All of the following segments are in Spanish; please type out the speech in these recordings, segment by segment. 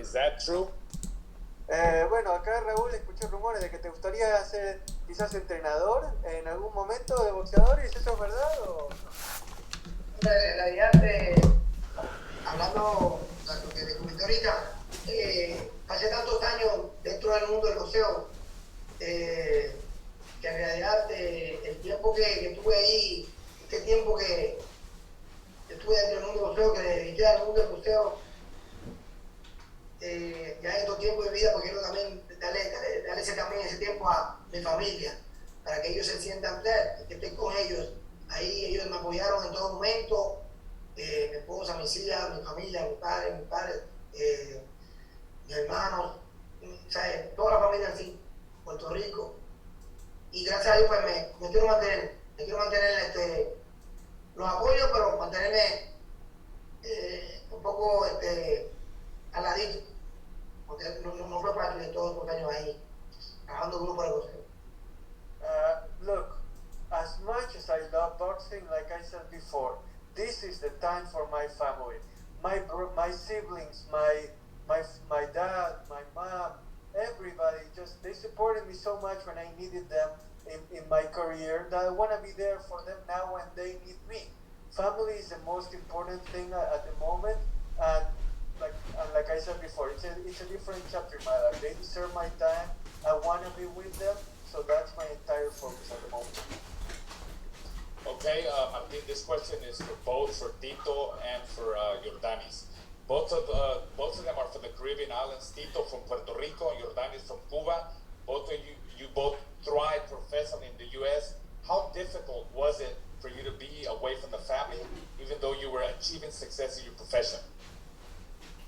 Is that true? Bueno, acá Raúl escuché rumores de que te gustaría ser quizás entrenador en algún momento de boxeadores. ¿Eso es verdad o...? En realidad, hablando de lo que te comenté ahorita, pasé tantos años dentro del mundo del boxeo que en realidad el tiempo que estuve ahí, este tiempo que estuve dentro del mundo del boxeo, que le dediqué al mundo del boxeo, ya en estos tiempos de vida, porque quiero también darle ese tiempo a mi familia, para que ellos se sientan que estoy con ellos. Ahí ellos me apoyaron en todo momento, mi esposa, mis hijas, mi familia, mi padre, mis hermanos, o sea, toda la familia así, Puerto Rico. Y gracias a Dios pues me quiero mantener, los apoyo, pero mantenerme un poco al ladito, porque no fue parte de todos los años ahí, trabajando grupo de boxeo. Look, as much as I love boxing, like I said before, this is the time for my family. My siblings, my dad, my mom, everybody, just they supported me so much when I needed them in my career that I want to be there for them now when they need me. Family is the most important thing at the moment, and like I said before, it's a different chapter in my life. They deserve my time. I want to be with them, so that's my entire focus at the moment. Okay, I think this question is for Tito and for Yordenis. Both of them are from the Caribbean islands. Tito from Puerto Rico, Yordenis from Cuba. Both of you both thrived professionally in the U.S. How difficult was it for you to be away from the family, even though you were achieving success in your profession?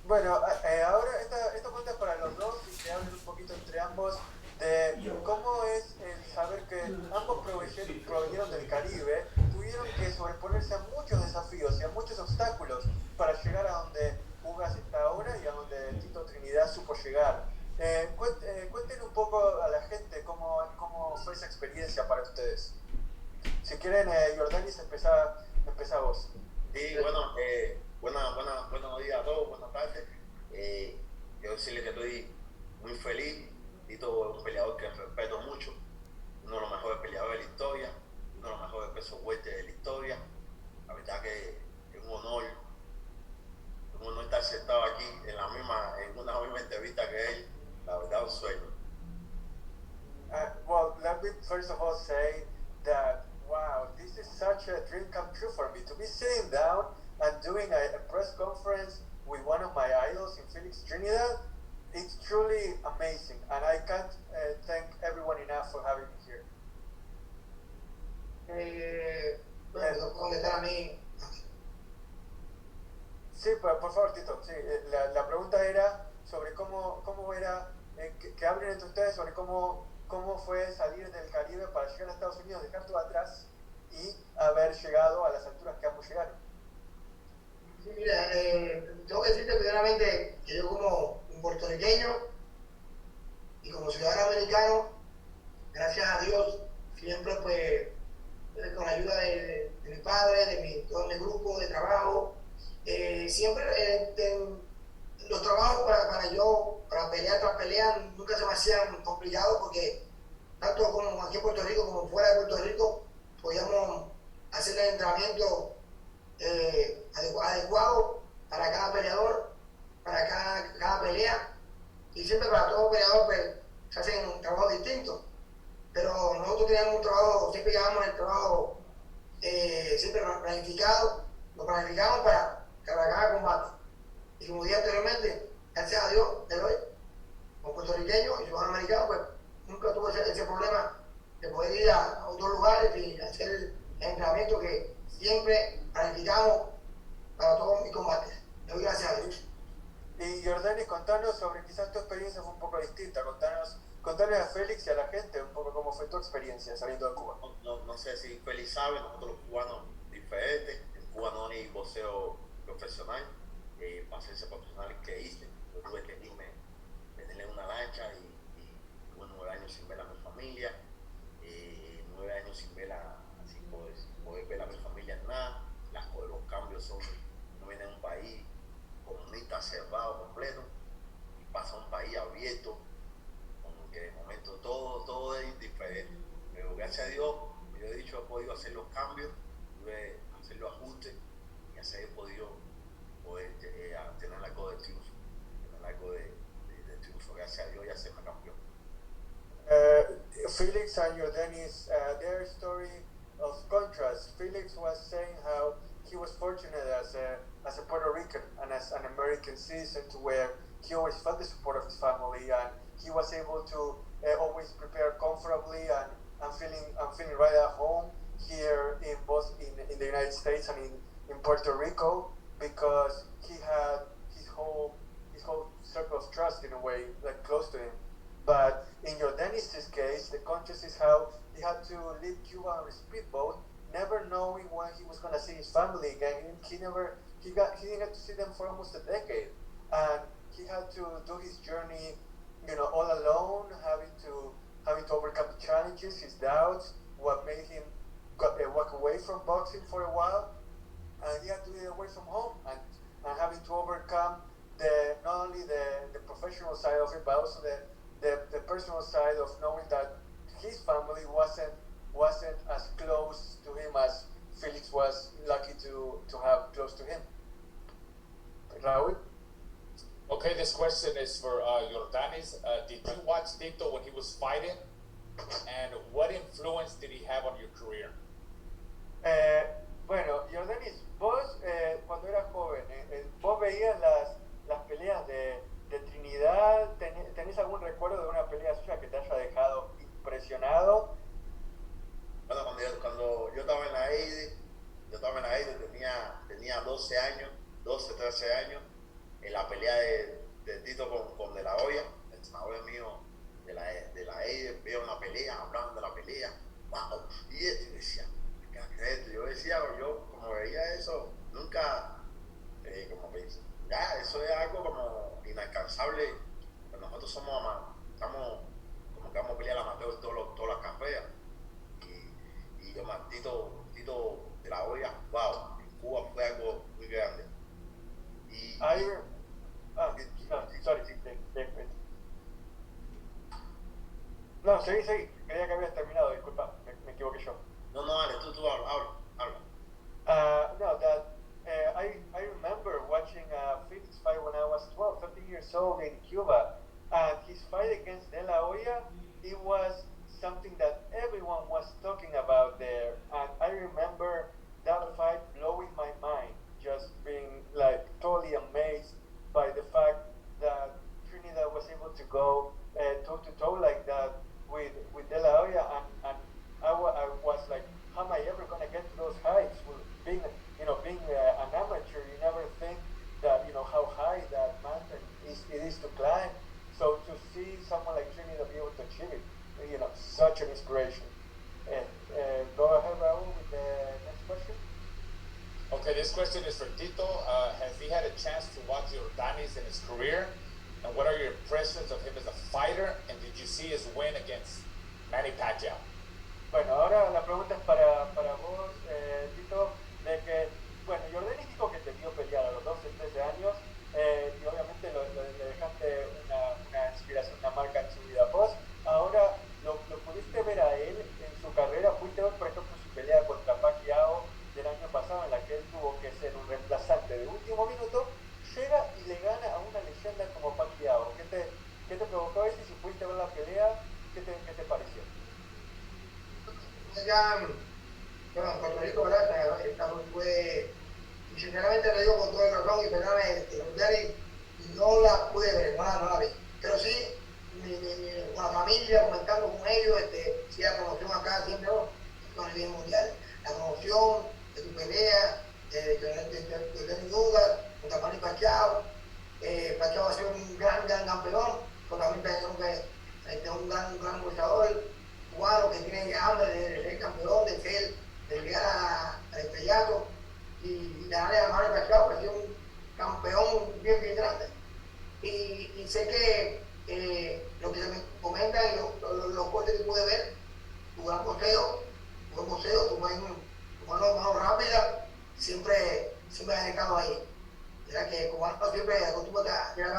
Bueno, ahora esta pregunta es para los dos y que hablen un poquito entre ambos de cómo es el saber que ambos provinieron del Caribe, tuvieron que sobreponerse a muchos desafíos y a muchos obstáculos para llegar a donde Ugas está ahora y a donde Tito Trinidad supo llegar. Cuenten un poco a la gente cómo fue esa experiencia para ustedes. Si quieren, Yordenis, empezá vos. Sí, bueno, buenos días a todos, buenas tardes. Quiero decirles que estoy muy feliz. Tito es un peleador que respeto mucho, uno de los mejores peleadores de la historia, uno de los mejores pesos fuertes de la historia. La verdad que es un honor estar sentado aquí en una misma entrevista que él. La verdad, un sueño. Well, let me first of all say that, wow, this is such a dream come true for me, to be sitting down and doing a press conference with one of my idols in Felix, Trinidad. It's truly amazing, and I can't thank everyone enough for having me here. Bueno, contestar a mí. Sí, por favor, Tito. Sí, la pregunta era sobre cómo era, que hablen entre ustedes sobre cómo fue salir del Caribe para llegar a Estados Unidos, dejar todo atrás y haber llegado a las alturas que ambos llegaron. Sí, mira, tengo que decirte primeramente que yo como un puertorriqueño y como ciudadano americano, gracias a Dios, siempre pues con la ayuda de mi padre, de todo mi grupo de trabajo, siempre los trabajos para pelear tras pelear nunca se me hacían complicados porque tanto como aquí en Puerto Rico como fuera de Puerto Rico podíamos hacer el entrenamiento adecuado para cada peleador, para cada pelea, y siempre para todo peleador pues se hacen trabajos distintos, pero nosotros teníamos un trabajo, siempre llevábamos el trabajo siempre planificado, lo planificamos para cada combate, y como dije anteriormente, gracias a Dios de hoy, como puertorriqueño y ciudadano americano, pues nunca tuve ese problema de poder ir a otros lugares y hacer el entrenamiento que siempre planificamos para todos mis combates. Le doy gracias a Dios. Y Yordenis, contanos sobre, quizás tu experiencia fue un poco distinta, contanos a Felix y a la gente un poco cómo fue tu experiencia saliendo de Cuba. No sé si Felix sabe, nosotros los cubanos diferentes, en Cuba no hay boxeo profesional, pasé ese profesional que hice, yo tuve que irme, tenerle una lancha y tuve 9 años sin ver a mi familia, 9 años sin poder ver a mi familia en nada. Los cambios son, no viene de un país comunista cerrado completo, Felix and Yordenis, their story of contrast. Felix was saying how he was fortunate as a Puerto Rican and as an American citizen to where he always felt the support of his family, and he was able to always prepare comfortably, and I'm feeling right at home here in both in the United States and in Puerto Rico, because he had his whole circle of trust in a way, like close to him. But in Yordenis' case, the contrast is how he had to leave Cuba on a speedboat, never knowing when he was going to see his family again. He didn't get to see them for almost a decade, and he had to do his journey, all alone, having to overcome the challenges, his doubts, what made him walk away from boxing for a while, and he had to be away from home and having to overcome not only the professional side of it, but also the personal side of knowing that his family wasn't as close to him as Felix was lucky to have close to him. Raul? Okay, this question is for Yordenis. Did you watch Tito when he was fighting? And what influence did he have on your career? Bueno, Yordenis, vos cuando eras joven, vos veías las peleas de Trinidad. ¿Tenés algún recuerdo de una pelea suya que te haya dejado impresionado? Bueno, cuando yo estaba en la AIDE, tenía 12 años, 12, 13 años, en la pelea de Tito con De La Hoya, el entrenador mío de la AIDE, veo una pelea, hablaban de la pelea, wow, y yo decía, ¿qué es esto? Yo como veía eso, nunca, como pensé, ya, eso es algo como inalcanzable, pues nosotros estamos como que vamos a pelear la amateur todas las carreras, y yo más Tito De La Hoya, wow, en Cuba fue algo muy grande. No, seguí. Creía que habías terminado, disculpa, me equivoqué yo. No, dale, tú habla. No, that I remember watching Felix fight when I was 12, 13 years old in Cuba, and his fight against De La Hoya, it was something that everyone was talking about there, and I remember that fight blowing my mind, just being like totally amazed by the fact that Trinidad was able to go toe to toe like that with De La Hoya, and I was like, how am I ever gonna get to those heights? Being an amateur, you never think that how high that mountain is to climb. So to see someone like Trinidad be able to achieve it, such an inspiration. Go ahead, Raul, with the next question. Okay, this question is for Tito. Has he had a chance to watch Yordenis in his career? And what are your impressions of him as a fighter? And did you see his win against Manny Pacquiao? Bueno, ahora la pregunta es para vos, Tito, de que, bueno, Yordenis dijo que te vio pelear a los 12, 13 años, y obviamente le dejaste una inspiración, una marca en su vida. Vos ahora lo pudiste ver a él en su carrera, pudiste ver, por ejemplo, su pelea contra Pacquiao del año pasado, en la que él tuvo que ser un reemplazante de último minuto, llega y le gana a una leyenda como Pacquiao. ¿Qué te provocó eso? Y si pudiste ver la pelea, ¿qué te pareció? Ya, bueno, en Puerto Rico, ¿verdad? Fue, y sinceramente lo digo con todo el corazón, y perdóname, no la pude ver, no la vi. Pero sí, con la familia, comentando con ellos, sí, la promoción acá siempre, ¿no? Con el bien mundial, la promoción de tu pelea, de Yordenis Ugas, contra Manny Pacquiao. Pacquiao va a ser un gran campeón, con también pensamos que es un gran luchador cubano que tiene hambre de ser campeón, de llegar al estrellato y ganarle a Manny Pacquiao, que ha sido un campeón bien grande. Y sé que lo que se me comentan y los cortes que pude ver, tu gran boxeo, tu mano rápida, siempre has estado ahí. ¿Verdad? Que como siempre acostumbras a llegar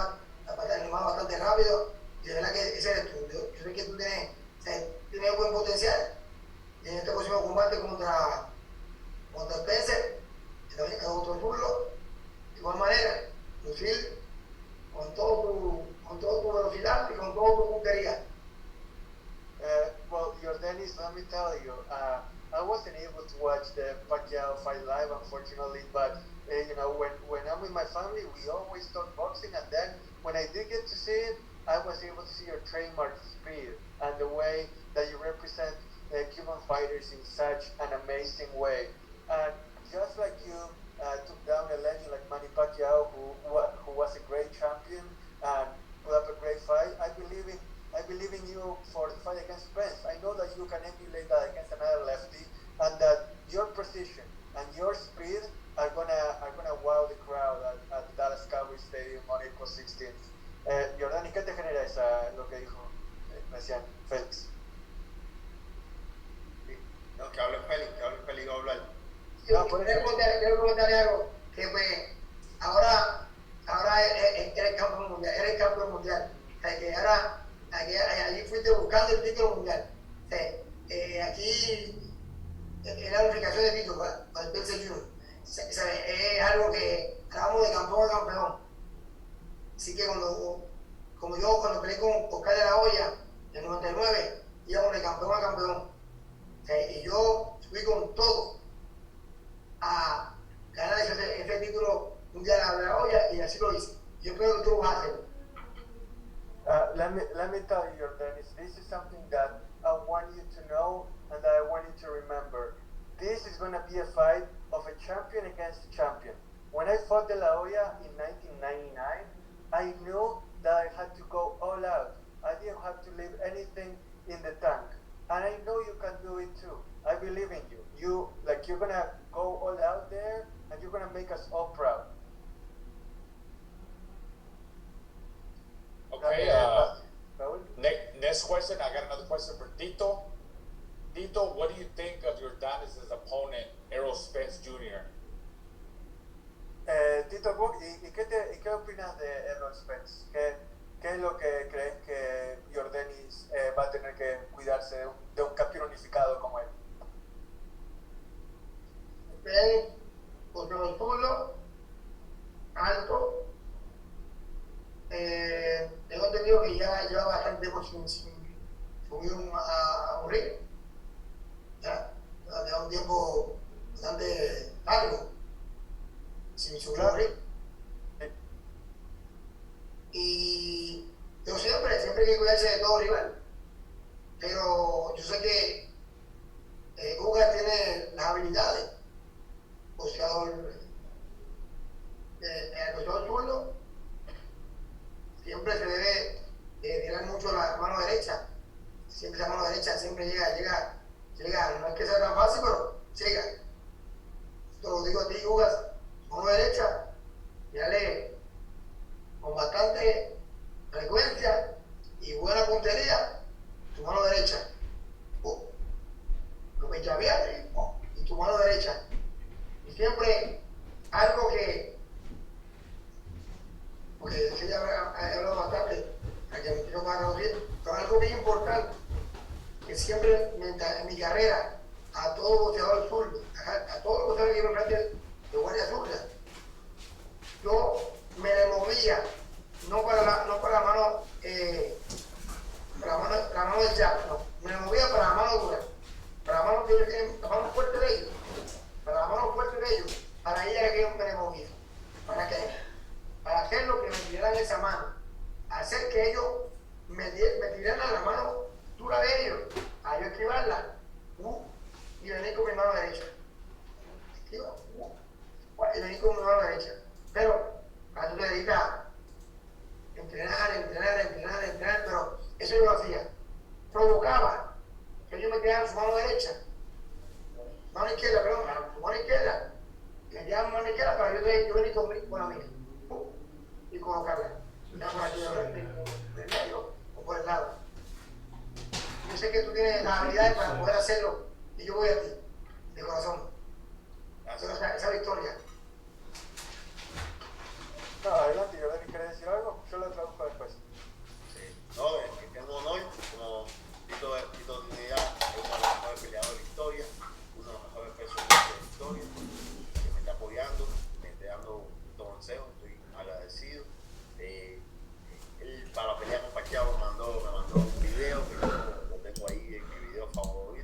a patar el mano bastante rápido, y de verdad que ese eres tú. Yo sé que tú tienes buen potencial, y en este próximo combate contra Spence, que también es otro zurdo, de igual manera, lucir con toda tu velocidad y con toda tu puntería. Well, Yordenis Yordenis, let me tell you, I wasn't able to watch the Pacquiao fight live, unfortunately, but you know, when I'm with my family, we always talk boxing, and then when I did get to see it, I was able to see your trademark speed and the way that you represent Cuban fighters in such an amazing way. And just like you took down a legend like Manny Pacquiao, who was a great champion and put up a great fight, I believe in you for the fight against Spence. I know that you can emulate that against another lefty, and that your precision and your speed are gonna wow the crowd at the Dallas Cowboys Stadium on April 16th. Yordenis, ¿qué te genera lo que dijo recién Felix? Sí. No, que hable Felix, va a hablar. Quiero comentar algo, que pues ahora eres campeón mundial. O sea, que ahora allí fuiste buscando el título mundial. O sea, aquí es la unificación de Tito para el Spence Jr. Es algo que vamos de campeón a campeón. Así que cuando peleé con Oscar de la Hoya en el 99, íbamos de campeón a campeón. O sea, y yo fui con todo a ganar ese título mundial a la Hoya, y así lo hice. Yo creo que tú lo vas a hacer. Let me tell you, Yordenis, this is something that I want you to know and that I want you to remember. This is going to be a fight of a champion against a champion. When I fought De La Hoya in 1999, I knew that I had to go all out. I didn't have to leave anything in the tank. And I know you can do it too. I believe in you. You're going to go all out there, and you're going to make us all proud. Okay, next question. I got another question for Tito. Tito, what do you think of Yordenis' opponent, Errol Spence Jr.? Tito, ¿y qué opinas de Errol Spence? ¿Qué es lo que crees que Yordenis va a tener que cuidarse de un campeón unificado como él? Spence, contra el zurdo, alto. Tengo entendido que ya lleva bastante tiempo sin subir a un ring. Ya lleva un tiempo bastante largo sin subir a un ring. Y yo siempre hay que cuidarse de todo rival. Pero yo sé que Ugas tiene las habilidades. Boxeador, el boxeador zurdo siempre se debe tirar mucho la mano derecha. Siempre la mano derecha siempre llega. No es que sea tan fácil, pero llega. Te lo digo a ti, Ugas, mano derecha, dale con bastante frecuencia y buena puntería, tu mano derecha. Lo pecha bien y tu mano derecha. Y siempre algo porque ya he hablado bastante, a que me quiero más reducir, pero algo bien importante, que siempre en mi carrera, a todo boxeador zurdo, a todo boxeador que me enfrente de guardia zurda, yo me le movía, no para la mano, la mano del jab, no, me le movía para la mano dura, para la mano que ellos tienen, la mano fuerte de ellos, para ella era que yo me le movía. ¿Para qué? Para hacer lo que me tiraran esa mano, hacer que ellos me tiraran la mano dura de ellos, a yo esquivarla, y venir con mi mano derecha. Esquiva, y venir con mi mano derecha. Pero, a tú te dedicas a entrenar, pero eso yo lo hacía. Provocaba que ellos me tiraran su mano derecha, mano izquierda, me tiraban mano izquierda para yo venir con la mía. Y colocarla, ya por aquí del medio o por el lado. Yo sé que tú tienes las habilidades para poder hacerlo, y yo voy a ti, de corazón. Esa victoria. No, adelante, Yordenis, ¿quieres decir algo? Yo lo traduzco después. Sí. No, es un honor, como Tito Trinidad es uno de los mejores peleadores de la historia, uno de los mejores pesos de la historia, que me está apoyando, me está dando un consejo, estoy agradecido. Él para la pelea con Pacquiao me mandó un video que yo lo tengo ahí en mi video favorito.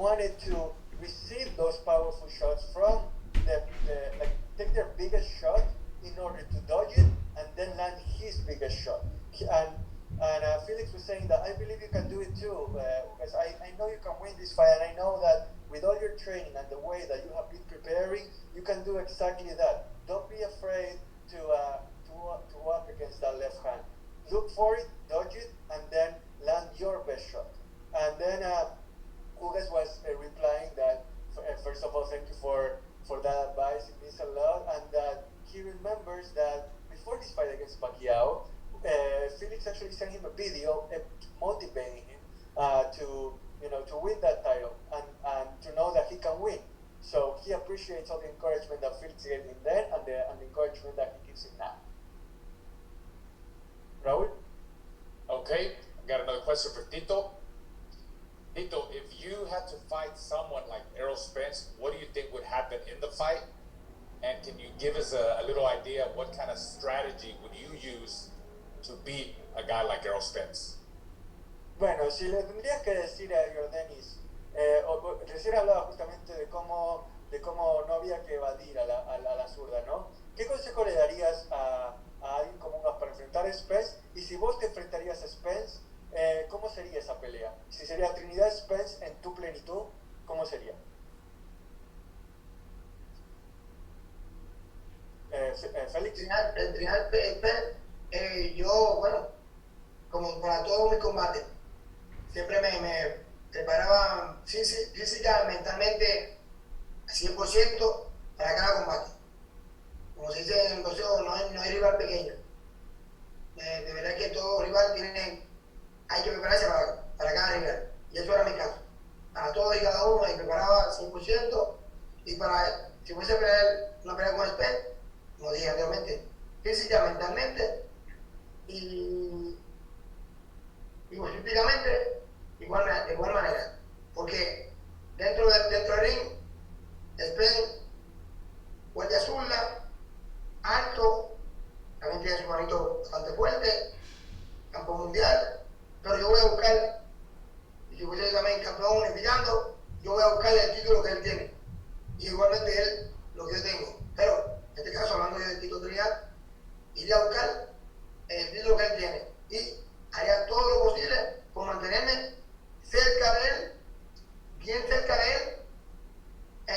wanted to receive those powerful shots from like take their biggest shot in order to dodge it and then land his biggest shot. And Felix was saying that I believe you can do it too, because I know you can win this fight, and I know that with all your training and the way that you have been preparing, you can do exactly that. Don't be afraid to up against that left hand. Look for it, dodge it, and then land your best shot. And then Ugas was replying that, first of all, thank you for that advice. It means a lot, and that he remembers that before this fight against Pacquiao, Felix actually sent him a video motivating him to win that title and to know that he can win. So he appreciates all the encouragement that Felix gave him then and the encouragement that he gives him now. Raul? Okay, I got another question for Tito. Tito, if you had to fight someone like Errol Spence, what do you think would happen in the fight? And can you give us a little idea of what kind of strategy would you use to beat a guy like Errol Spence? Bueno, si le tendrías que decir a Yordenis, recién hablaba justamente de cómo no había que evadir a la zurda, ¿no? ¿Qué consejo le darías a alguien como Ugas para enfrentar a Spence? Y si vos te enfrentarías a Spence, ¿cómo sería esa pelea? Si sería Trinidad Spence en tu plenitud, ¿cómo sería? Felix. Trinidad Spence, yo, bueno, como para todos mis combates, siempre me preparaba física, mentalmente, a 100% para cada combate. Como se dice en el boxeo, no hay rival pequeño. De verdad que todo rival hay que prepararse para cada rival. Y eso era mi caso. Para todos y cada uno me preparaba 100%. Y si fuese a pelear una pelea con Spence, como dije anteriormente, física, mentalmente y olímpicamente de igual manera. Porque dentro del ring, Spence, guardia zurda, alto, también tiene su manito bastante fuerte, campeón mundial, pero yo voy a buscar, y si voy a ser también campeón unificando, yo voy a buscar el título que él tiene, y igualmente él lo que yo tengo. Pero en este caso, hablando yo de Tito Trinidad, iría a buscar el título que él tiene y haría todo lo posible por mantenerme cerca de él, bien cerca de él,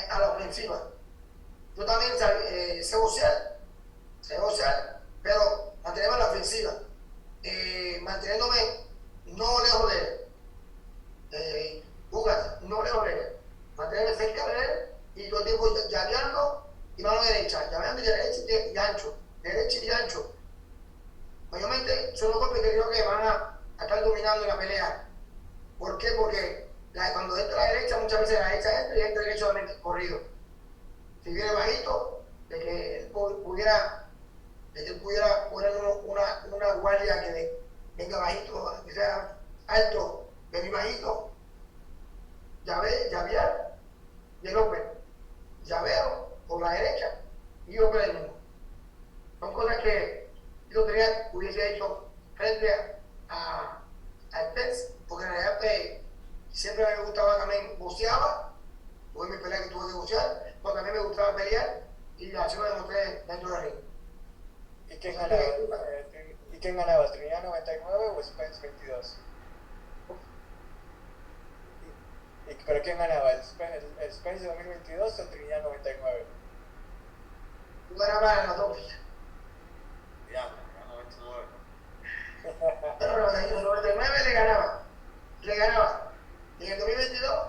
a la ofensiva. Yo también sé boxear, pero mantenerme a la ofensiva, manteniéndome no lejos de él, Ugas, no lejos de él, mantenerme cerca de él y todo el tiempo llaveando y mano derecha, llaveando y derecha y ancho. Mayormente son los golpes que creo que van a estar dominando en la pelea. ¿Por qué? Porque cuando entra la derecha, muchas veces la derecha entra y entra el derecho solamente corrido. Si viene bajito, de que él pudiera poner una guardia que venga bajito, que sea alto, venir bajito, llavear y el golpe. Llaveo por la derecha y yo por el mismo. Son cosas que yo hubiese hecho frente a Spence, porque en realidad siempre me gustaba también boxeaba, tuve mi pelea que tuve que boxear, pero también me gustaba pelear y así lo demostré dentro del ring. ¿Y quién ganaba? ¿Trinidad 99 o Spence 22? ¿Pero quién ganaba? ¿El Spence de 2022 o Trinidad 99? Tú ganabas en las dos. Ya, 99. Pero en el 99 le ganaba. Y en el 2022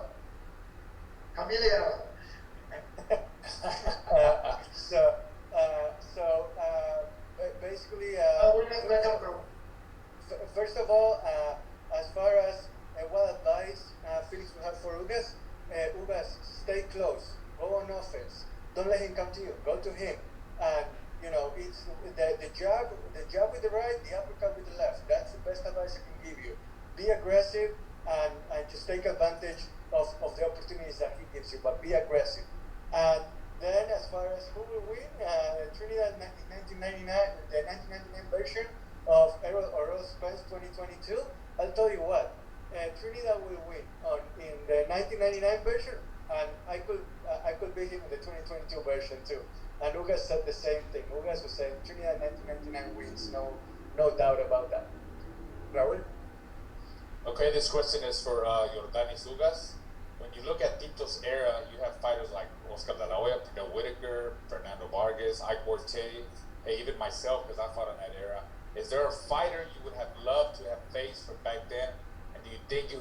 también le ganaba. Basically, first of all, as far as what advice Felix would have for Ugas, Ugas, stay close, go on offense, don't let him come to you, go to him, and it's the jab with the right, the uppercut with the left. That's the best advice I can give you. Be aggressive and just take advantage of the opportunities that he gives you, but be aggressive. And then as far as who will win, Trinidad 1999, the 1999 version of Errol Spence 2022, I'll tell you what, Trinidad will win in the 1999 version, and I could beat him in the 2022 version too. And Ugas said the same thing. Ugas was saying Trinidad 1999 wins, no doubt about that. Raul? Okay, this question is for Yordenis Ugas. When you look at Tito's era, you have fighters like Oscar De La Hoya, Pernell Whitaker, Fernando Vargas, Ike Ortiz, hey, even myself, because I fought in that era. Is there a fighter you would have loved to have faced from back then, and do you think you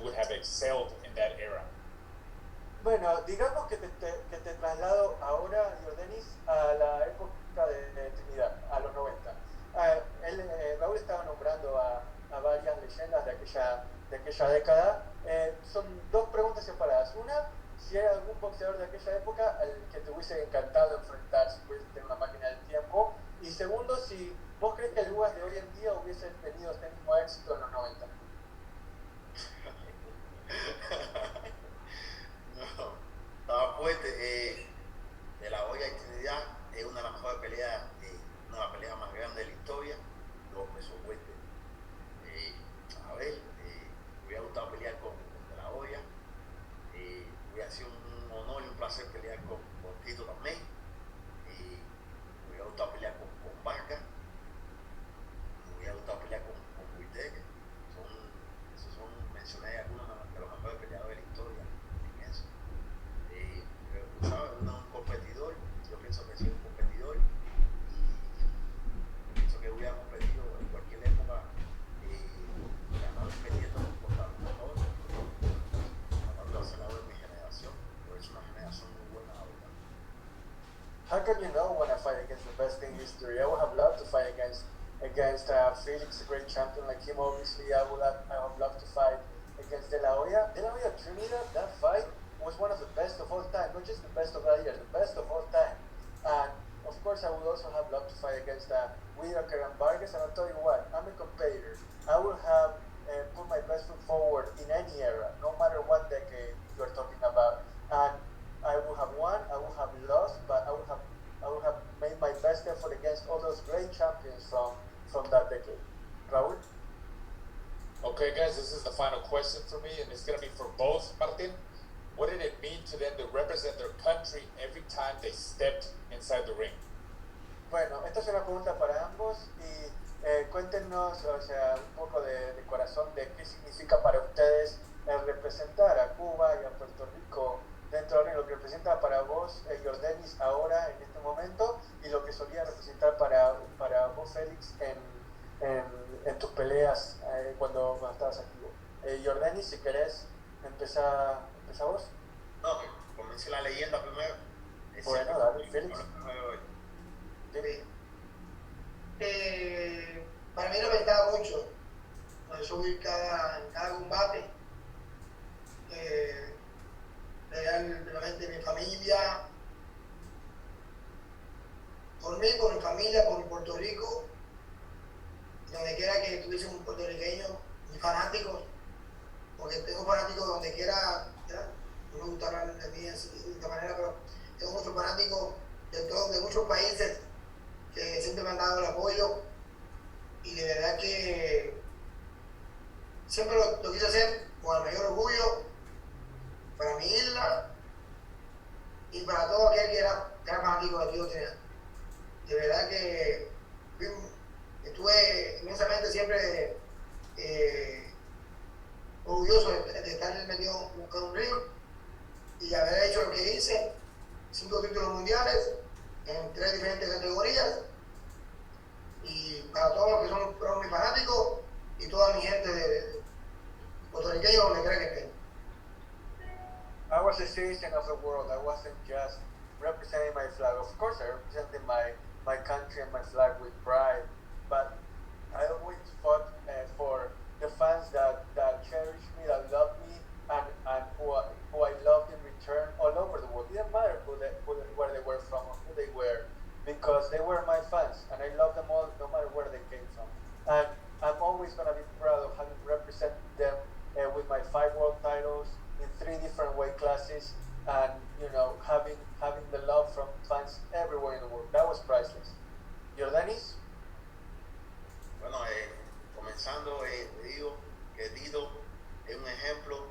would have excelled in that era? Bueno, digamos que te traslado ahora, Yordenis, a la época de Trinidad, a los 90. Raúl estaba nombrando a varias leyendas de aquella década. Son dos preguntas separadas. Una, si hay algún boxeador de aquella época al que te hubiese encantado enfrentar si pudiese tener una máquina del tiempo. Y segundo, si vos crees que el Ugas de hoy en día hubiese tenido este mismo éxito en los 90. No, estaba fuerte. De La Hoya y Trinidad es una de las mejores peleas, una de las peleas más grandes de la historia. Dos pesos fuertes. A ver, me hubiera gustado pelear con De La Hoya. Hubiera sido un honor y un placer pelear con Tito también. Me hubiera gustado pelear con Vargas. Me hubiera gustado pelear con Whitaker. Mencioné algunos de los mejores peleadores de la historia en eso. Pero, ¿sabes? Uno es un competidor. Yo pienso que soy un competidor. Y pienso que hubiera competido en cualquier época. Ganar pendiente por la mejor. Tratando de hacer algo de mi generación. Pero es una generación muy buena ahora. How can you know when I fight against the best in history? I would have loved to fight against Felix, a great champion like him. Obviously, I would have loved to fight against De La Hoya. De La Hoya Trinidad, that fight was one of the best of all time. Not just the best of that year, the best of all time. And of course, I would also have loved to fight against Whitaker and Vargas. And I'll tell you what, I'm a competitor. I would have put my best foot forward in any era, no matter what decade you're talking about. And I would have won, I would have lost, but I would have made my best effort against all those great champions from that decade. Raul? Okay, guys, this is the final question for me, and it's going to be for both. Martin, what did it mean to them to represent their country every time they stepped inside the ring? Bueno, esta es una pregunta para ambos y cuéntenos, o sea, un poco de corazón de qué significa para ustedes representar a Cuba y a Puerto Rico dentro de lo que representa para vos, Yordenis, ahora, en este momento, y lo que solía representar para vos, Felix, en tus peleas cuando estabas activo. Yordenis, si querés, empezá vos. No, que comience la leyenda primero. Bueno, dale, Felix. Para mí representaba mucho. Yo subí en cada combate. Realmente mi familia, por mí, por mi familia, por Puerto Rico, donde quiera que tuviese un puertorriqueño, mis fanáticos, porque tengo fanáticos donde quiera, ¿ya? No me gusta hablar de mí así, de esta manera, pero tengo muchos fanáticos de muchos países que siempre me han dado el apoyo y de verdad que siempre lo quise hacer con el mayor orgullo para mi isla y para todo aquel que era fanático de Tito Trinidad. De verdad que estuve inmensamente siempre orgulloso de estar metido en un ring y haber hecho lo que hice, 5 títulos mundiales en 3 diferentes categorías, y para todos los que son mis fanáticos y toda mi gente de puertorriqueño donde quiera que estén. I was a citizen of the world. I wasn't just representing my flag. Of course, I represented my country and my flag with pride, but I always fought for the fans that cherished me, that loved me, and who I loved in return all over the world. It didn't matter where they were from or who they were, because they were my fans, and I love them all, no matter where they came from. And I'm always going to be proud of having represented them with my 5 world titles in 3 different weight classes, and having the love from fans everywhere in the world. That was priceless. Yordenis? Bueno, comenzando, te digo que Tito es un ejemplo.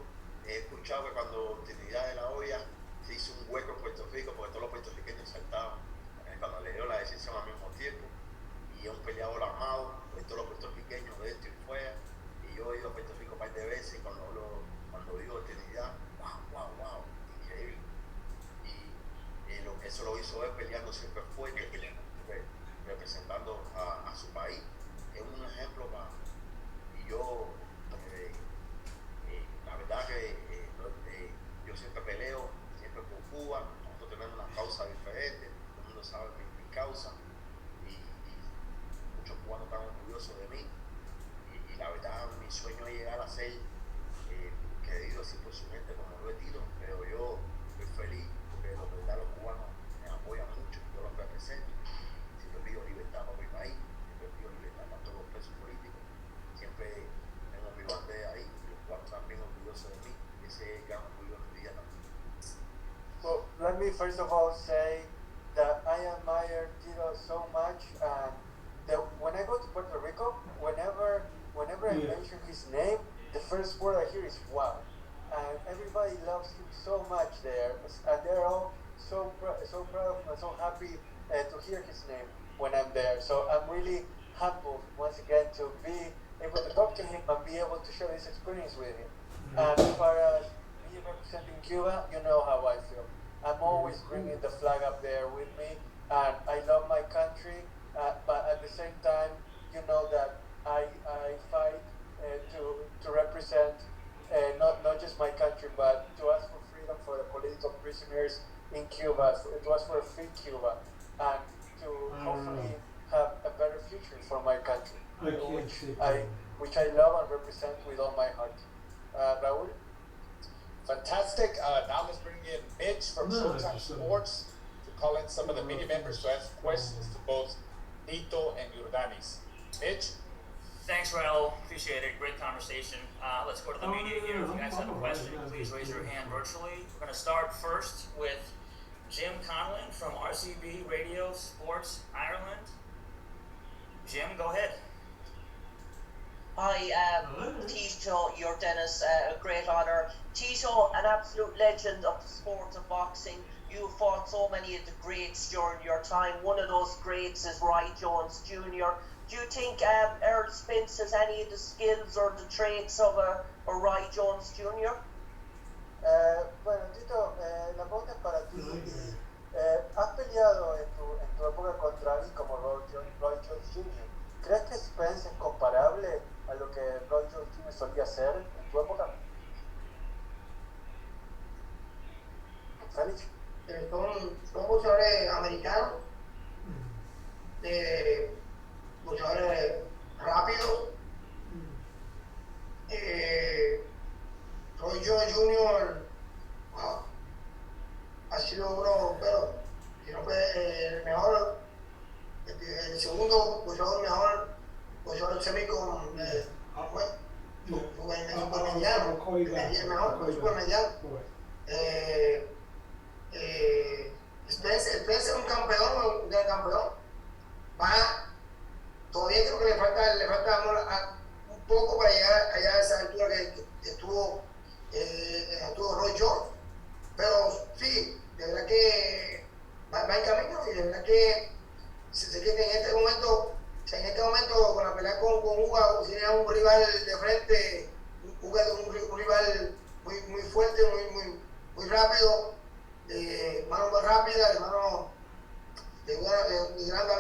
He escuchado que cuando Trinidad de la olla se hizo un hueco en Puerto Rico porque todos los puertorriqueños saltaban cuando le dio la decisión al mismo tiempo, y es un peleador amado por todos los puertorriqueños de esto y fuera. Y yo he ido a Puerto Rico un par de veces, y cuando digo Trinidad, wow, increíble. Y eso lo hizo él peleando siempre fuerte, representando a su país. Es un ejemplo para. Y yo, la verdad que yo siempre peleo, siempre por Cuba. Nosotros tenemos una causa diferente, todo el mundo sabe mi causa, y muchos cubanos están orgullosos de mí. Y la verdad, mi sueño es llegar a ser querido así por su gente como lo he Tito, pero yo estoy feliz porque la verdad los cubanos me apoyan mucho, yo los represento. Siempre pido libertad para mi país, siempre pido libertad para todos los presos políticos, siempre tengo mi bandera ahí, y los cubanos también orgullosos de mí, y ese es el gran orgullo de mi vida también. Well, let me first of all say that I admire Tito so much, and that when I go to Puerto Rico, whenever I mention his name, the first word I hear is wow, and everybody loves him so much there, and they're all so proud of him and so happy to hear his name when I'm there. So I'm really humbled once again to be able to talk to him and be able to share this experience with him. And as far as me representing Cuba, you know how I feel. I'm always bringing the flag up there with me, and I love my country, but at the same time, you know that I fight to represent not just my country, but to ask for freedom for the political prisoners in Cuba, to ask for a free Cuba, and to hopefully have a better future for my country, which I love and represent with all my heart. Raul? Fantastic. Now let's bring in Mitch from Showtime Sports to call in some of the media members to ask questions to both Tito and Yordenis. Mitch? Thanks, Errol. Appreciate it. Great conversation. Let's go to the media here. If you guys have a question, please raise your hand virtually. We're going to start first with Jim Conlon from RCB Radio Sports Ireland. Jim, go ahead. Hi, Tito, Yordenis, a great honour. Tito, an absolute legend of the sport of boxing. You fought so many of the greats during your time. One of those greats is Roy Jones Jr. Do you think Errol Spence has any of the skills or the traits of a Roy Jones Jr.? Bueno, Tito, la pregunta es para ti. ¿Has peleado en tu época contra alguien como Roy Jones Jr.? ¿Crees que Spence es comparable a lo que Roy Jones Jr. solía hacer en tu época? Felix. Son boxeadores americanos, boxeadores rápidos. Roy Jones Jr. Wow, ha sido uno, pero si no fue el mejor, el segundo boxeador mejor, boxeador semi-con supermediano, el mejor supermediano. Spence es un campeón, un gran campeón. Todavía creo que le falta un poco para llegar allá a esa altura que estuvo Roy Jones, pero sí, de verdad que va en camino, y de verdad que sé que en este momento con la pelea con Ugas tenía un rival de frente, un rival muy fuerte, muy rápido, de mano muy rápida, de mano de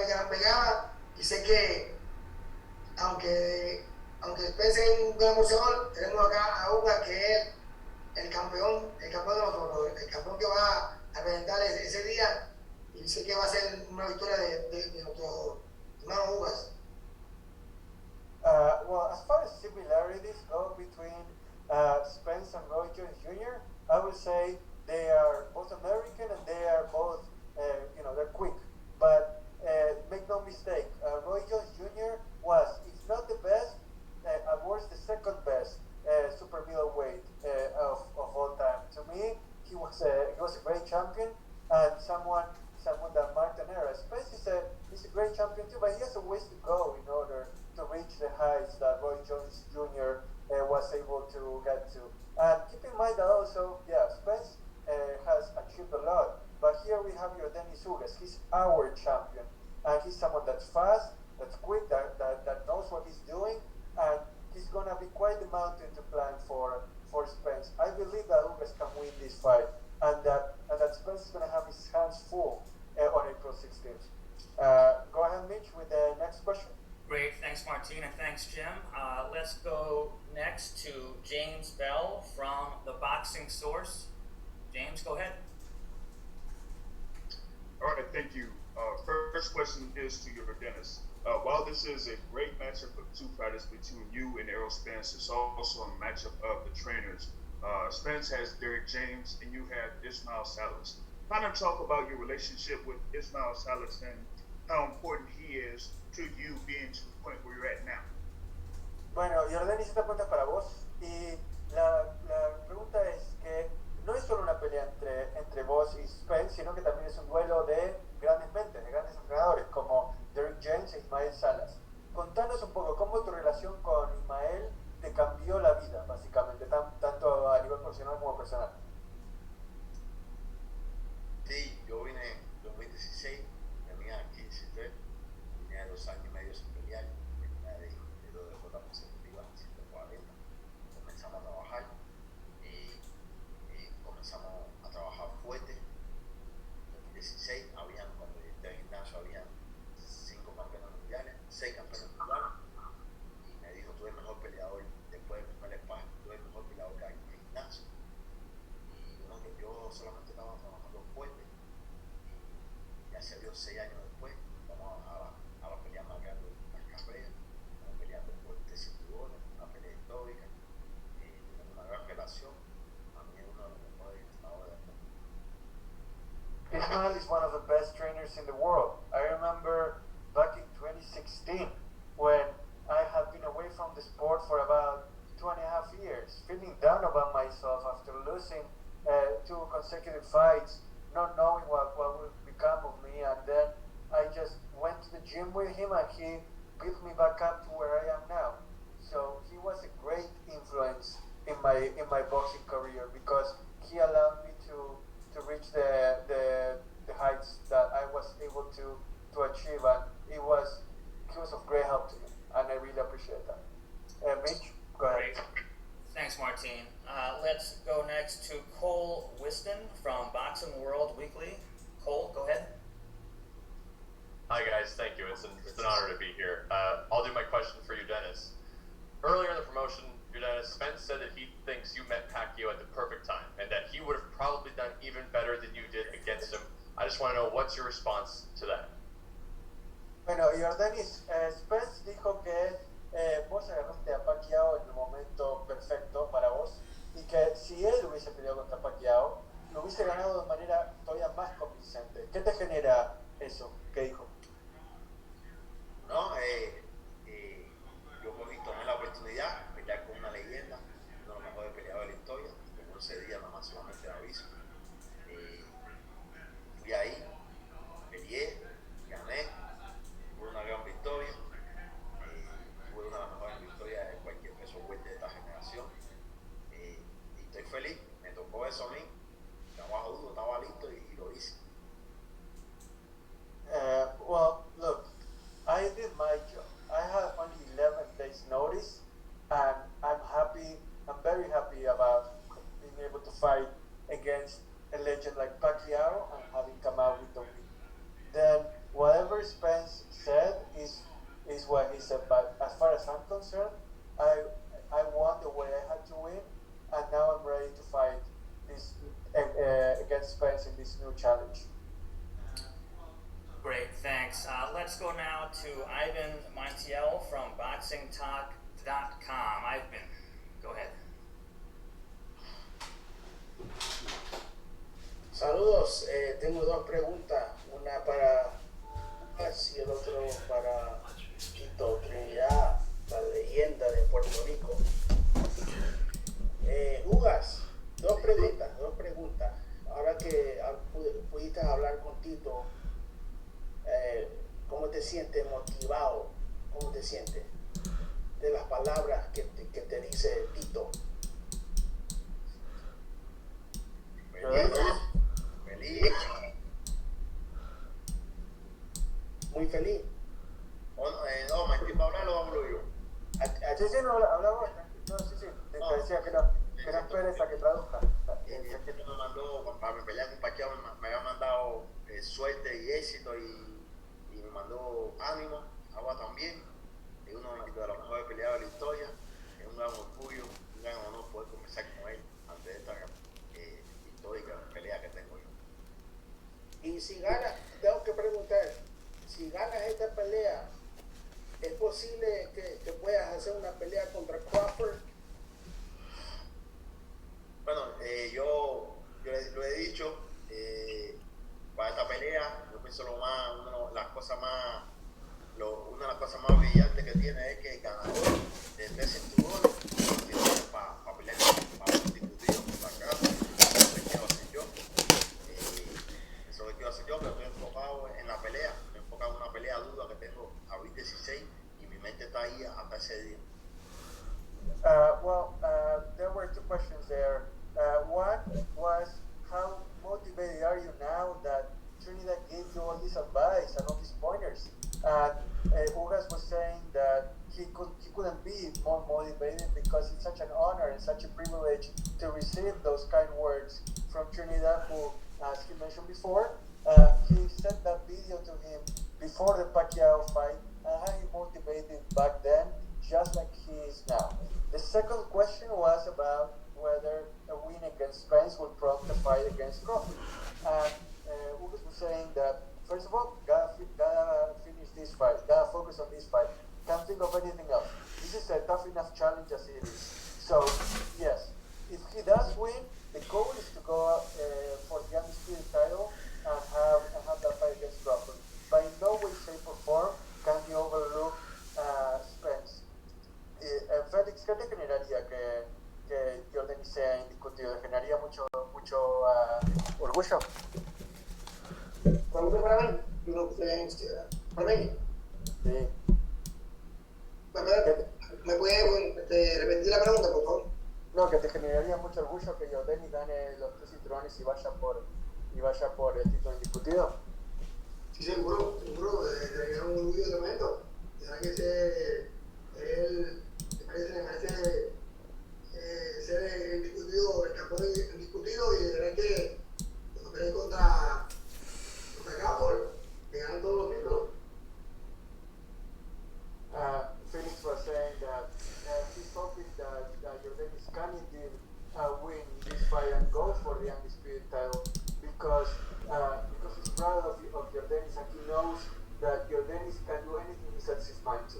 gran pegada, y sé que aunque Spence es un gran boxeador, tenemos acá a Ugas, que es el campeón de nosotros, el campeón que va a representar ese día, y sé que va a ser una victoria de nuestro hermano Ugas. Well, as far as similarities go between Spence and Roy Jones Jr., I would say they are both American and they are both, they're quick. But make no mistake, Roy Jones Jr. was, if not the best, at worst the second best super middleweight of all time. To me, he was a great champion, and someone that marked an era. Spence is a great champion too, but he has a ways to go in order to reach the heights that Roy Jones Jr. was able to get to. And keep in mind that also, yeah, Spence has achieved a lot, but here we have Yordenis Ugas. He's our champion, and he's someone that's fast, that's quick, that knows what he's doing, and he's gonna be quite the mountain to climb for Spence. I believe that Ugas can win this fight, and that Spence is gonna have his hands full on April 16th. Go ahead, Mitch, with the next question. Great, thanks Martin, and thanks Jim. Let's go next to James Bell from the Boxing Source. James, go ahead. All right, thank you. First question is to Yordenis. While this is a great matchup of two fighters between you and Errol Spence, it's also a matchup of the trainers. Spence has Derek James and you have Ismail Salas. Kind of talk about your relationship with Ismail Salas and how important he is to you being to the point where you're at now. Bueno, Yordenis, esta pregunta es para vos. Y la pregunta es que no es solo una pelea entre vos y Spence, sino que también es un duelo de grandes mentes, de grandes entrenadores, como Derek James e Ismael Salas. Contanos un poco cómo tu relación con Ismael te cambió la vida, básicamente, tanto a nivel profesional como personal. Sí, yo vine en 2016, tenía 15-3, tenía 2 años y medio sin pelear, venía de 2 derrotas consecutivas, 140. Comenzamos a trabajar y comenzamos a trabajar fuerte. En 2016 cuando yo entré al gimnasio, habían 5 campeones mundiales, 6 campeones mundiales, y me dijo, tú eres el mejor peleador, después del primer sparring, tú eres el mejor peleador que hay en el gimnasio. Y bueno, yo solamente estaba trabajando fuerte, y hace 6 años después, vamos a la pelea más grande de las carreras, estamos peleando por 3 cinturones, una pelea histórica, tenemos una gran relación, a mí es uno de los mejores entrenadores del mundo. Ismael is one of the best trainers in the world. I remember back in 2016 when I had been away from the sport for about 2.5 years, feeling down about myself after losing 2 consecutive fights, not knowing what would become of me, and then I just went to the gym with him and he built me back up to where I am now. So he was a great influence in my boxing career because he allowed me to reach the heights that I was able to achieve, and he was of great help to me, and I really appreciate that. Mitch, go ahead. Great. Thanks, Martin. Let's go next to Cole Wiston from Boxing World Weekly. Cole, go ahead. Hi guys, thank you. It's an honor to be here. I'll do my question for Yordenis. Earlier in the promotion, Yordenis, Spence said that he thinks you met Pacquiao at the perfect time and that he would have probably done even better than you did against him. I just want to know what's your response to that. Bueno, Yordenis, Spence dijo que vos agarraste a Pacquiao en el momento perfecto para vos y que si él hubiese peleado contra Pacquiao, lo hubiese ganado de manera todavía más convincente. ¿Qué te genera eso? ¿Qué dijo? No, yo tomé la oportunidad de pelear con una leyenda, uno de los mejores peleadores de la historia, como 11 días nada más solamente de aviso. Fui ahí, peleé, gané, tuve una gran victoria, tuve una de las mejores victorias de cualquier peso fuerte de esta generación, y estoy feliz, me tocó eso a mí, trabajo duro, estaba listo y lo hice. Well, look, I did my job. I had only 11 days notice, and I'm very happy about being able to fight against a legend like Pacquiao and having come out with the win. Then whatever Spence said is what he said, but as far as I'm concerned, I won the way I had to win, and now I'm ready to fight this against Spence in this new challenge. Great, thanks. Let's go now to Ivan Montiel from BoxingTalk.com. Ivan, go ahead. Saludos, tengo 2 preguntas, una para Ugas y el otro para Tito, Trinidad, la leyenda de Puerto Rico. Ugas, dos preguntas. Ahora que pudiste hablar con Tito, ¿cómo te sientes motivado? ¿Cómo te sientes de las palabras que te dijo? dice Tito? Feliz. Muy feliz. No, me estoy para hablar, lo hablo yo. Sí, no, hablamos. No, sí, te decía que no esperes a que traduzca. Me mandó, para mi pelea con Pacquiao, me había mandado suerte y éxito y me mandó ánimo, agua también. Es uno de los mejores peleadores de la historia. Es un gran orgullo, un gran honor poder conversar con él ante esta histórica pelea que tengo yo. Y si ganas, tengo que preguntar, si ganas esta pelea, ¿es posible que puedas hacer una pelea contra Crawford? Bueno, yo lo he dicho, para esta pelea, yo pienso una de las cosas más brillantes que tiene es que el ganador de 3 cinturones tiene para pelear para discutir por la casa. Eso lo quiero hacer yo. Eso lo quiero hacer yo, pero estoy enfocado en la pelea. Estoy enfocado en una pelea dura que tengo abril 16 y mi mente está ahí hasta ese día. There were two questions there. One was, how motivated are you now that Trinidad gave you all this advice and all these pointers? And Ugas was saying that he couldn't be more motivated because it's such an honor and such a privilege to receive those kind words from Trinidad, who, as he mentioned before, he sent that video to him before the Pacquiao fight, and how he motivated back then, just like he is now. The second question was about whether a win against Spence would prompt a fight against Crawford. And Ugas was saying that, first of all, gotta finish this fight, gotta focus on this fight. Can't think of anything else. This is a tough enough challenge as it is. So, yes, if he does win, the goal is to go for the undisputed title and have that fight against Crawford. But in no way, shape, or form can he overlook Spence. Felix, ¿qué te generaría que Yordenis sea indiscutido? ¿Te generaría mucho orgullo? ¿Pregunta para mí? ¿Para mí? Sí. ¿Me puede repetir la pregunta, por favor? No, que te generaría mucho orgullo que Yordenis gane los 3 cinturones y vaya por el título indiscutido. Sí, seguro, es un orgullo tremendo. Ya que él me parece ser indiscutido, el campeón indiscutido, y de verdad que cuando peleé contra Crawford, que ganan todos los títulos. Felix was saying that he's hoping that Yordenis can indeed win this fight and go for the undisputed title because he's proud of Yordenis, and he knows that Yordenis can do anything he sets his mind to.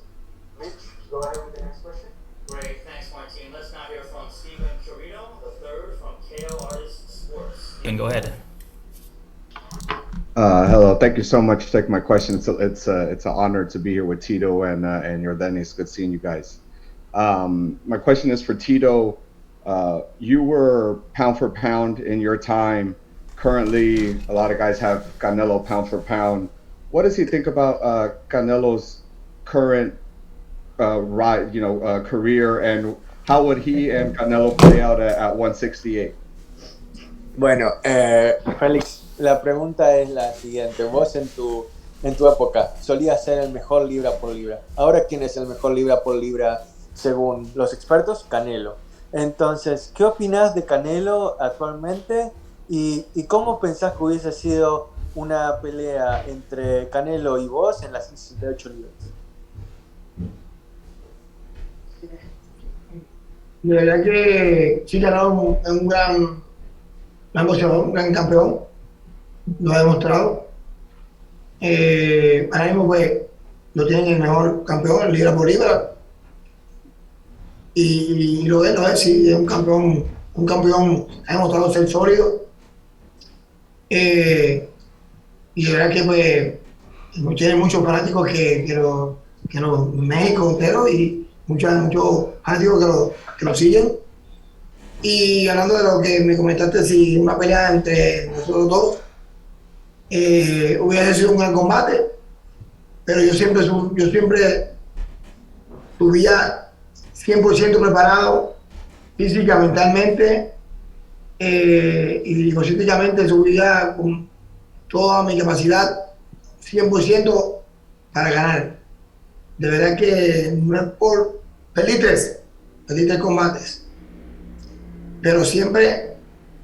Mitch, go ahead with the next question. Great, thanks, Martin. Let's now hear from Steven Chorito, the third from KO Artist Sports. You can go ahead. Hello, thank you so much for taking my question. It's an honor to be here with Tito and Yordenis. Good seeing you guys. My question is for Tito. You were pound for pound in your time. Currently, a lot of guys have Canelo pound for pound. What does he think about Canelo's current career, and how would he and Canelo play out at 168? Bueno, Felix, la pregunta es la siguiente. Vos en tu época solías ser el mejor libra por libra. Ahora, ¿quién es el mejor libra por libra según los expertos? Canelo. Entonces, ¿qué opinás de Canelo actualmente y cómo pensás que hubiese sido una pelea entre Canelo y vos en las 68 libras? De verdad que sí, Canelo es un gran boxeador, un gran campeón, lo ha demostrado. Ahora mismo pues lo tienen el mejor campeón, libra por libra, y lo es, sí, es un campeón, ha demostrado ser sólido, y de verdad que pues tiene muchos fanáticos que México entero, y muchos fanáticos que lo siguen. Y hablando de lo que me comentaste, si una pelea entre nosotros dos hubiese sido un gran combate, pero yo siempre 100% preparado física, mentalmente y psicológicamente, subía con toda mi capacidad 100% para ganar. De verdad que no es por perdí tres combates, pero siempre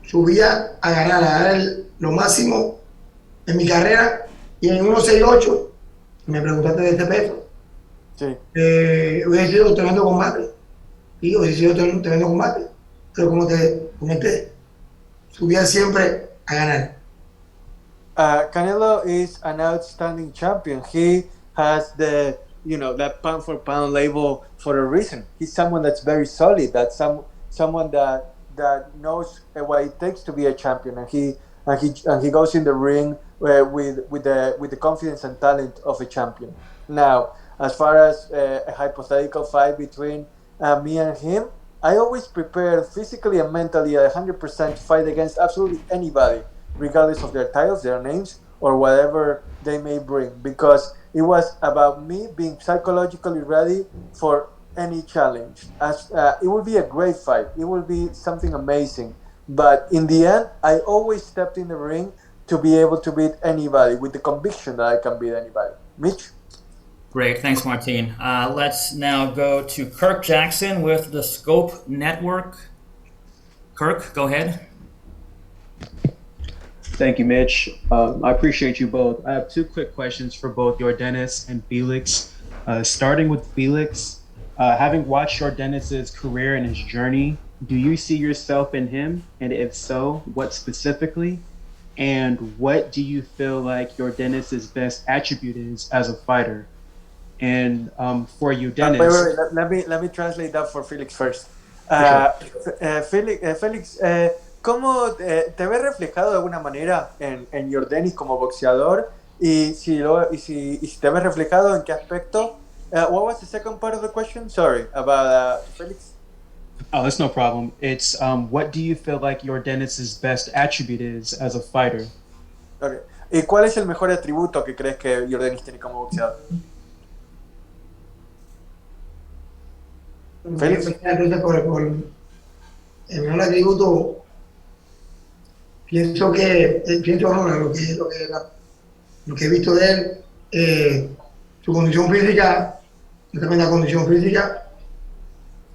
subía a ganar lo máximo en mi carrera. Y en 168, me preguntaste de este peso, Sí. hubiese sido tremendo combate, y hubiese sido tremendo combate, pero como te comenté, subía siempre a ganar. Canelo is an outstanding champion. He has that pound for pound label for a reason. He's someone that's very solid. That's someone that knows what it takes to be a champion, and he goes in the ring with the confidence and talent of a champion. Now, as far as a hypothetical fight between me and him, I always prepare physically and mentally 100% to fight against absolutely anybody, regardless of their titles, their names, or whatever they may bring, because it was about me being psychologically ready for any challenge. It will be a great fight. It will be something amazing. But in the end, I always stepped in the ring to be able to beat anybody with the conviction that I can beat anybody. Mitch? Great, thanks, Martin. Let's now go to Kirk Jackson with the Scope Network. Kirk, go ahead. Thank you, Mitch. I appreciate you both. I have two quick questions for both Yordenis and Felix. Starting with Felix, having watched Yordenis' career and his journey, do you see yourself in him? And if so, what specifically? And what do you feel like Yordenis' best attribute is as a fighter? And for Yordenis... Wait, let me translate that for Felix first. Felix, ¿cómo te ves reflejado de alguna manera en Yordenis como boxeador? Y si te ves reflejado, ¿en qué aspecto? What was the second part of the question? Sorry, about Felix. Oh, that's no problem. It's what do you feel like Yordenis' best attribute is as a fighter? Okay. ¿Y cuál es el mejor atributo que crees que Yordenis tiene como boxeador? Felix. Entonces, por el mejor atributo, pienso ahora lo que he visto de él, su condición física, tremenda condición física,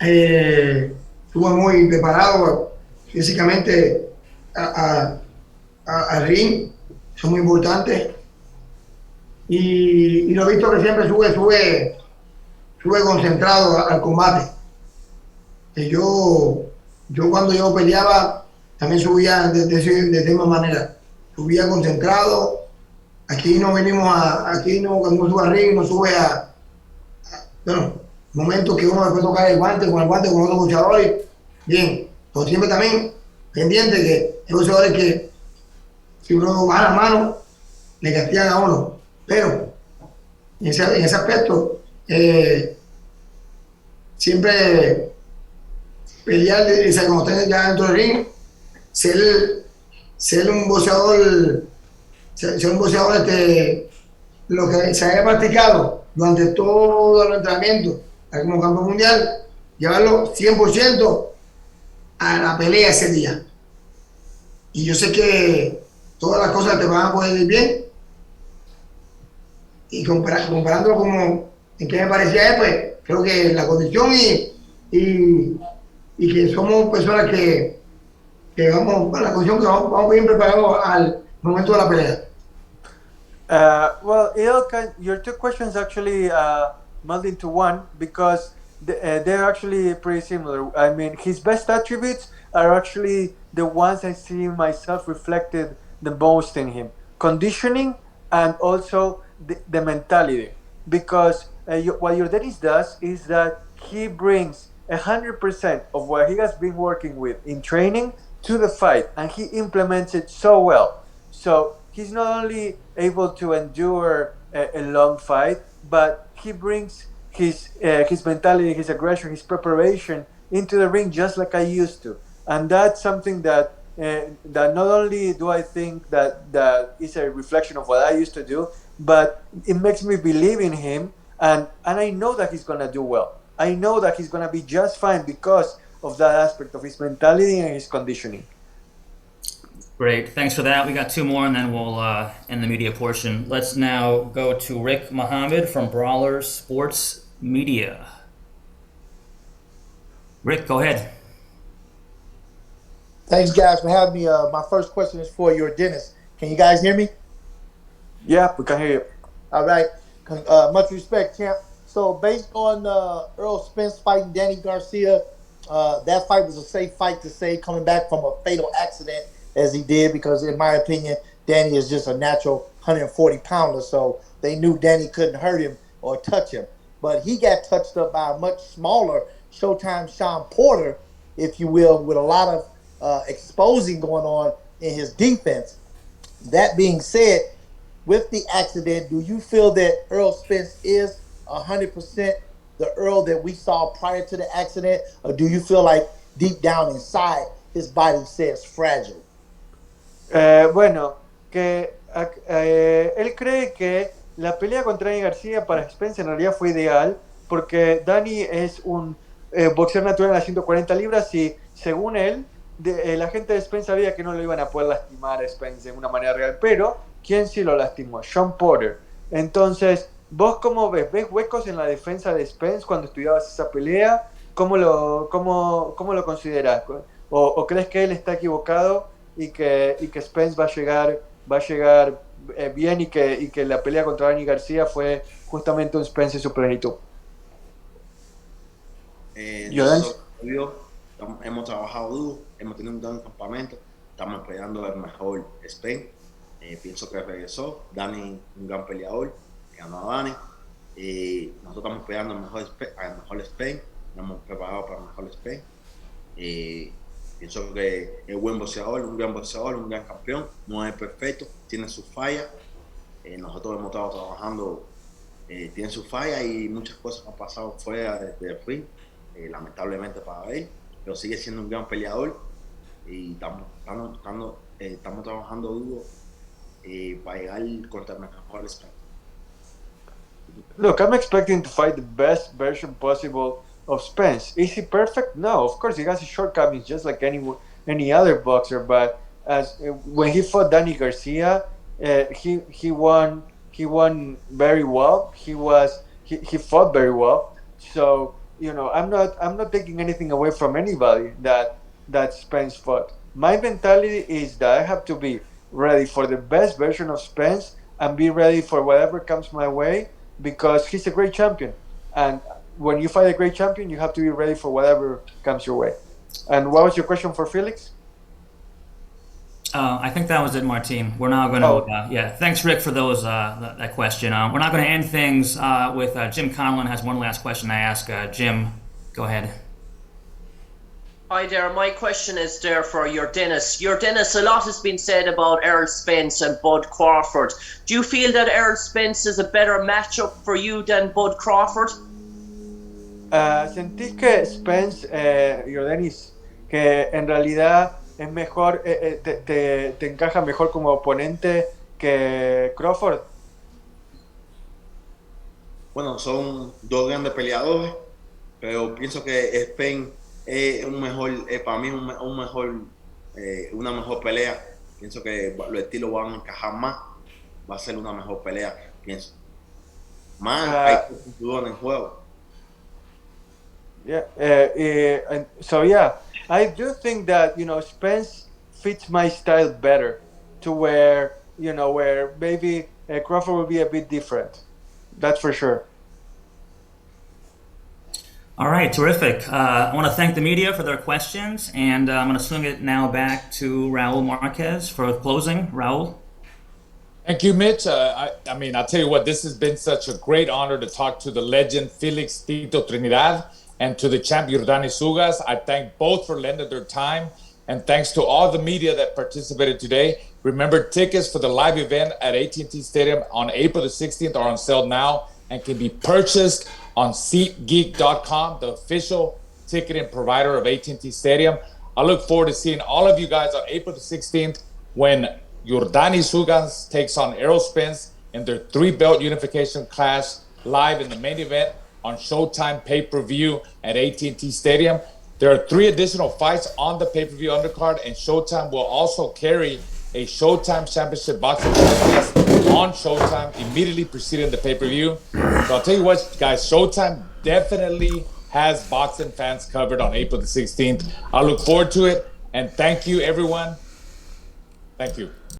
estuvo muy preparado físicamente al ring, son muy importantes, y lo he visto que siempre sube concentrado al combate. Yo cuando yo peleaba también subía de esa misma manera, subía concentrado. Aquí no cuando uno sube al ring, no sube momentos que uno puede tocar el guante con otro luchador, bien, pero siempre también pendiente que hay luchadores que si uno baja la mano le castigan a uno, pero en ese aspecto siempre pelear, cuando estés ya dentro del ring, ser un boxeador, lo que se haya practicado durante todo el entrenamiento como campeón mundial, llevarlo 100% a la pelea ese día. Y yo sé que todas las cosas te van a poder ir bien, y comparándolo como en qué me parecía él, pues creo que la condición y que somos personas que vamos a la condición que vamos bien preparados al momento de la pelea. Well, your two questions actually meld into one, because they're actually pretty similar. I mean, his best attributes are actually the ones I see myself reflected the most in him: conditioning and also the mentality. Because what Yordenis does is that he brings 100% of what he has been working with in training to the fight, and he implements it so well. So he's not only able to endure a long fight, but he brings his mentality, his aggression, his preparation into the ring just like I used to. And that's something that not only do I think that is a reflection of what I used to do, but it makes me believe in him, and I know that he's gonna do well. I know that he's going to be just fine because of that aspect of his mentality and his conditioning. Great, thanks for that. We got two more, and then we'll end the media portion. Let's now go to Rick Mohammed from Brawlers Sports Media. Rick, go ahead. Thanks, guys, for having me. My first question is for Yordenis. Can you guys hear me? Yeah, we can hear you. All right. Much respect, champ. So, based on Errol Spence fighting Danny Garcia, that fight was a safe fight to say, coming back from a fatal accident as he did, because in my opinion, Danny is just a natural 140-pounder. So they knew Danny couldn't hurt him or touch him. But he got touched up by a much smaller Showtime Sean Porter, if you will, with a lot of exposing going on in his defense. That being said, with the accident, do you feel that Errol Spence is 100% the Errol that we saw prior to the accident, or do you feel like deep down inside his body says fragile? Bueno, que él cree que la pelea contra Danny García para Spence en realidad fue ideal, porque Danny es un boxeador natural en las 140 libras y según él, la gente de Spence sabía que no lo iban a poder lastimar a Spence de una manera real, pero ¿quién sí lo lastimó? Sean Porter. Entonces, ¿vos cómo ves? ¿Ves huecos en la defensa de Spence cuando estudiabas esa pelea? ¿Cómo lo consideras? ¿O crees que él está equivocado y que Spence va a llegar bien y que la pelea contra Danny García fue justamente un Spence en su plenitud? Nosotros hemos trabajado duro, hemos tenido un gran campamento, estamos esperando el mejor Spence. Pienso que regresó, Danny un gran peleador, ganó a Danny. Nosotros estamos esperando al mejor Spence, nos hemos preparado para el mejor Spence. Pienso que es buen boxeador, un gran campeón, no es perfecto, tiene sus fallas. Nosotros hemos estado trabajando, tiene sus fallas y muchas cosas han pasado fuera del ring, lamentablemente para él, pero sigue siendo un gran peleador y estamos trabajando duro para llegar contra el mejor Spence. Look, I'm expecting to fight the best version possible of Spence. Is he perfect? No, of course he has his shortcomings just like any other boxer. But when he fought Danny Garcia, he won very well. He fought very well. So I'm not taking anything away from anybody that Spence fought. My mentality is that I have to be ready for the best version of Spence and be ready for whatever comes my way, because he's a great champion. And when you fight a great champion, you have to be ready for whatever comes your way. And what was your question for Felix? I think that was it, Martin. We're now going to, thanks, Rick, for that question. We're not going to end things with Jim Conlon has one last question to ask. Jim, go ahead. Hi there, my question is there for Yordenis. Yordenis, a lot has been said about Errol Spence and Bud Crawford. Do you feel that Errol Spence is a better matchup for you than Bud Crawford? ¿Sentís que Spence, Yordenis, que en realidad es mejor, te encaja mejor como oponente que Crawford? Bueno, son dos grandes peleadores, pero pienso que Spence es un mejor, para mí una mejor pelea. Pienso que los estilos van a encajar más, va a ser una mejor pelea, pienso. Más hay cinturón en juego. I do think that Spence fits my style better, to where maybe Crawford will be a bit different. That's for sure. All right, terrific. I want to thank the media for their questions, and I'm going to swing it now back to Raul Marquez for closing. Raul? Thank you, Mitch. I mean, I'll tell you what, this has been such a great honor to talk to the legend Felix Tito Trinidad and to the champ Yordenis Ugas. I thank both for lending their time, and thanks to all the media that participated today. Remember, tickets for the live event at AT&T Stadium on April the 16th are on sale now and can be purchased on SeatGeek.com, the official ticketing provider of AT&T Stadium. I look forward to seeing all of you guys on April the 16th when Yordenis Ugas takes on Errol Spence in their 3-belt unification clash live in the main event on Showtime pay-per-view at AT&T Stadium. There are 3 additional fights on the pay-per-view undercard, and Showtime will also carry a Showtime Championship Boxing Contest on Showtime immediately preceding the pay-per-view. So I'll tell you what, guys, Showtime definitely has boxing fans covered on April the 16th. I look forward to it, and thank you, everyone. Thank you.